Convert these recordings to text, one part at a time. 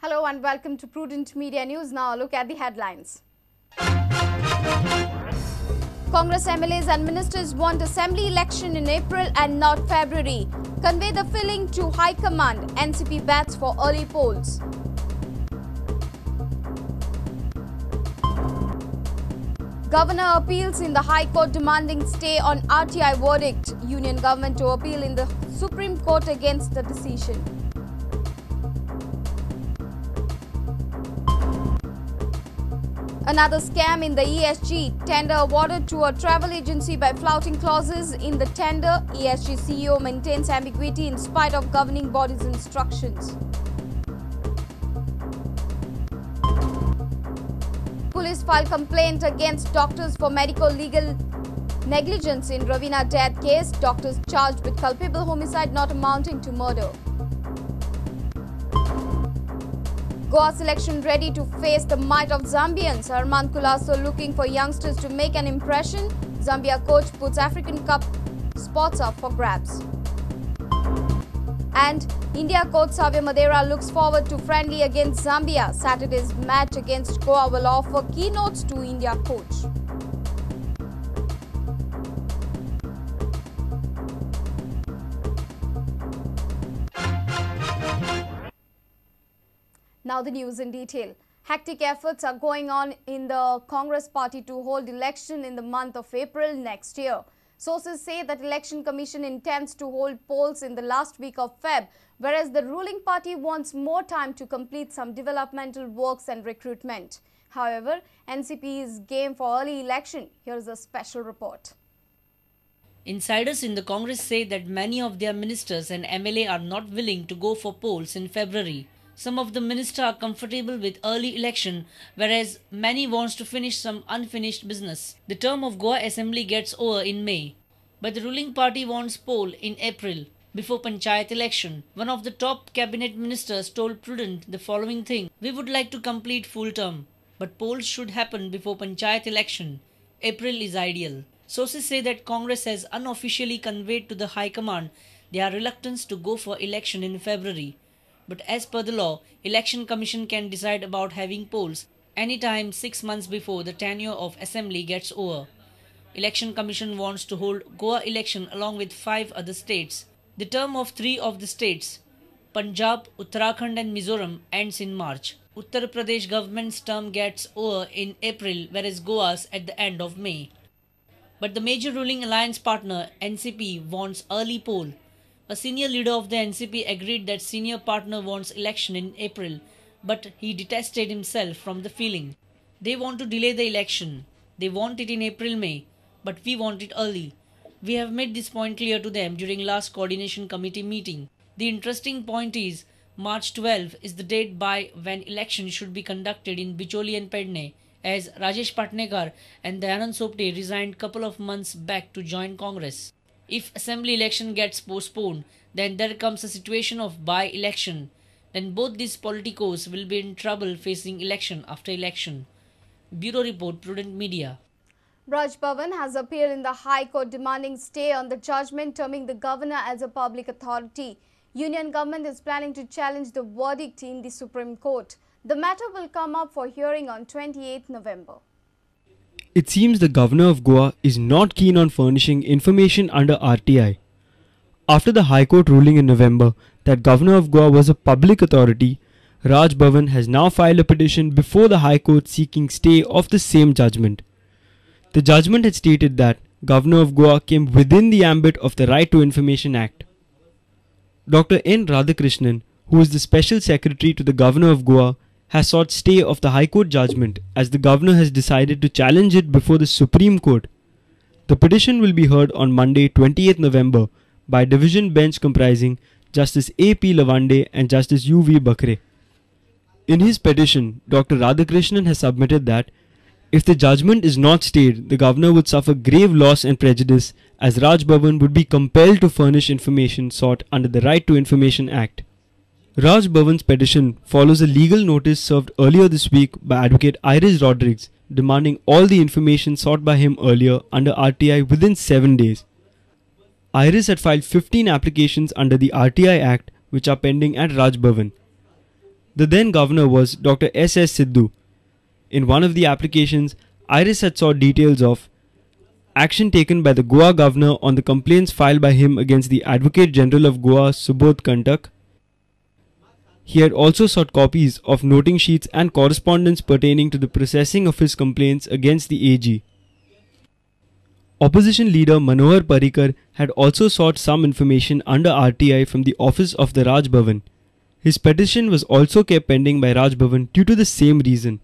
Hello and welcome to Prudent Media News. Now look at the headlines. Congress MLAs and ministers want assembly election in April and not February. Convey the feeling to High Command. NCP bets for early polls. Governor appeals in the High Court demanding stay on RTI verdict. Union government to appeal in the Supreme Court against the decision. Another scam in the ESG. Tender awarded to a travel agency by flouting clauses in the tender. ESG CEO maintains ambiguity in spite of governing body's instructions. Police file complaint against doctors for medical legal negligence in Ravina death case. Doctors charged with culpable homicide not amounting to murder. Goa selection ready to face the might of Zambians. Armand Colasso looking for youngsters to make an impression. Zambia coach puts African Cup spots up for grabs. And India coach Savya Madeira looks forward to friendly against Zambia. Saturday's match against Goa will offer keynotes to India coach. Now the news in detail. Hectic efforts are going on in the Congress party to hold election in the month of April next year. Sources say that Election Commission intends to hold polls in the last week of Feb, whereas the ruling party wants more time to complete some developmental works and recruitment. However, NCP is game for early election. Here's a special report. Insiders in the Congress say that many of their ministers and MLA are not willing to go for polls in February. Some of the ministers are comfortable with early election, whereas many wants to finish some unfinished business. The term of Goa Assembly gets over in May, but the ruling party wants poll in April, before Panchayat election. One of the top cabinet ministers told Prudent the following thing: "We would like to complete full term, but polls should happen before Panchayat election. April is ideal." Sources say that Congress has unofficially conveyed to the High Command their reluctance to go for election in February. But as per the law, Election Commission can decide about having polls anytime 6 months before the tenure of Assembly gets over. Election Commission wants to hold Goa election along with 5 other states. The term of 3 of the states, Punjab, Uttarakhand and Mizoram, ends in March. Uttar Pradesh government's term gets over in April, whereas Goa's at the end of May. But the major ruling alliance partner, NCP, wants early poll. A senior leader of the NCP agreed that senior partner wants election in April, but he detested himself from the feeling. They want to delay the election. They want it in April-May, but we want it early. We have made this point clear to them during last coordination committee meeting. The interesting point is, March 12 is the date by when election should be conducted in Bicholi and Pedne, as Rajesh Patnekar and Dayanand Sopte resigned couple of months back to join Congress. If assembly election gets postponed, then there comes a situation of by-election. Then both these politicos will be in trouble facing election after election. Bureau Report, Prudent Media. Raj Bhavan has appeared in the High Court demanding stay on the judgment terming the governor as a public authority. Union government is planning to challenge the verdict in the Supreme Court. The matter will come up for hearing on 28 November. It seems the governor of Goa is not keen on furnishing information under RTI. After the High Court ruling in November that governor of Goa was a public authority, Raj Bhavan has now filed a petition before the High Court seeking stay of the same judgment. The judgment had stated that governor of Goa came within the ambit of the Right to Information Act. Dr. N. Radhakrishnan, who is the Special Secretary to the Governor of Goa, has sought stay of the High Court judgment as the governor has decided to challenge it before the Supreme Court. The petition will be heard on Monday 28th November by a division bench comprising Justice A.P. Lavande and Justice U.V. Bakre. In his petition, Dr. Radhakrishnan has submitted that if the judgment is not stayed, the governor would suffer grave loss and prejudice as Raj Bhavan would be compelled to furnish information sought under the Right to Information Act. Raj Bhavan's petition follows a legal notice served earlier this week by Advocate Iris Rodriguez demanding all the information sought by him earlier under RTI within 7 days. Iris had filed 15 applications under the RTI Act which are pending at Raj Bhavan. The then governor was Dr. S.S. Sidhu. In one of the applications, Iris had sought details of action taken by the Goa governor on the complaints filed by him against the Advocate General of Goa, Subodh Kantak. He had also sought copies of noting sheets and correspondence pertaining to the processing of his complaints against the AG. Opposition leader Manohar Parrikar had also sought some information under RTI from the office of the Raj Bhavan. His petition was also kept pending by Raj Bhavan due to the same reason.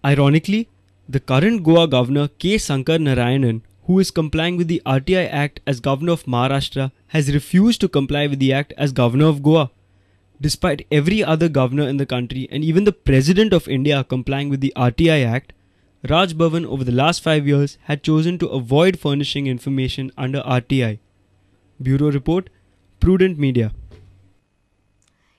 Ironically, the current Goa governor K. Sankar Narayanan, who is complying with the RTI Act as governor of Maharashtra, has refused to comply with the act as governor of Goa. Despite every other governor in the country and even the President of India complying with the RTI Act, Raj Bhavan over the last 5 years had chosen to avoid furnishing information under RTI. Bureau Report, Prudent Media.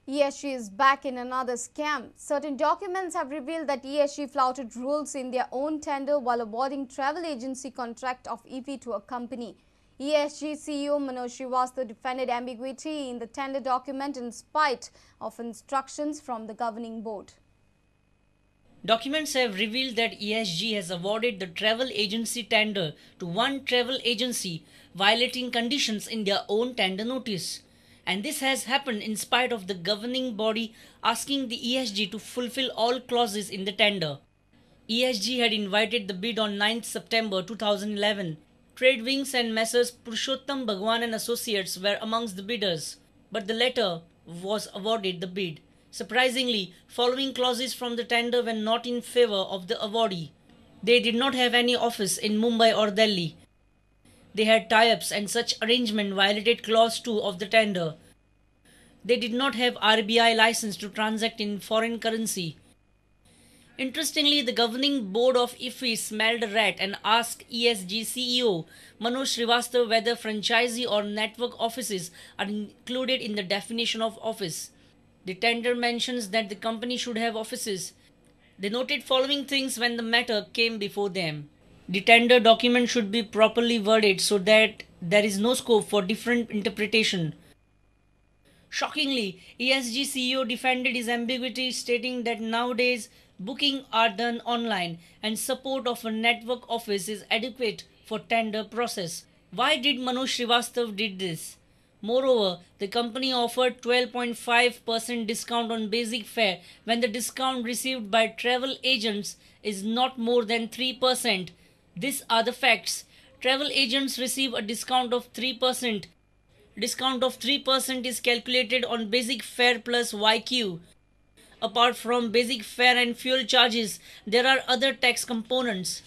ESG is back in another scam. Certain documents have revealed that ESG flouted rules in their own tender while awarding travel agency contract of EP to a company. ESG CEO Manoj Srivastava defended ambiguity in the tender document in spite of instructions from the governing board. Documents have revealed that ESG has awarded the travel agency tender to one travel agency, violating conditions in their own tender notice. And this has happened in spite of the governing body asking the ESG to fulfill all clauses in the tender. ESG had invited the bid on 9th September 2011. Trade Wings and Messrs. Purushottam Bhagwan and Associates were amongst the bidders, but the latter was awarded the bid. Surprisingly, following clauses from the tender were not in favor of the awardee. They did not have any office in Mumbai or Delhi. They had tie-ups and such arrangement violated clause 2 of the tender. They did not have RBI license to transact in foreign currency. Interestingly, the governing board of IFFI smelled a rat and asked ESG CEO Manoj Srivastava whether franchisee or network offices are included in the definition of office. The tender mentions that the company should have offices. They noted following things when the matter came before them. The tender document should be properly worded so that there is no scope for different interpretation. Shockingly, ESG CEO defended his ambiguity, stating that nowadays booking are done online and support of a network office is adequate for tender process. Why did Manoj Srivastava did this? Moreover, the company offered 12.5% discount on basic fare when the discount received by travel agents is not more than 3%. These are the facts. Travel agents receive a discount of 3%. Discount of 3% is calculated on basic fare plus YQ. Apart from basic fare and fuel charges, there are other tax components.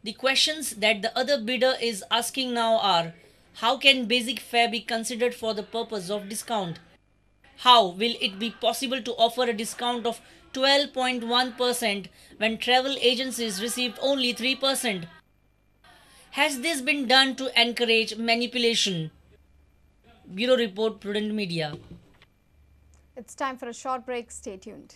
The questions that the other bidder is asking now are, how can basic fare be considered for the purpose of discount? How will it be possible to offer a discount of 12.1% when travel agencies received only 3%? Has this been done to encourage manipulation? Bureau Report, Prudent Media. It's time for a short break. Stay tuned.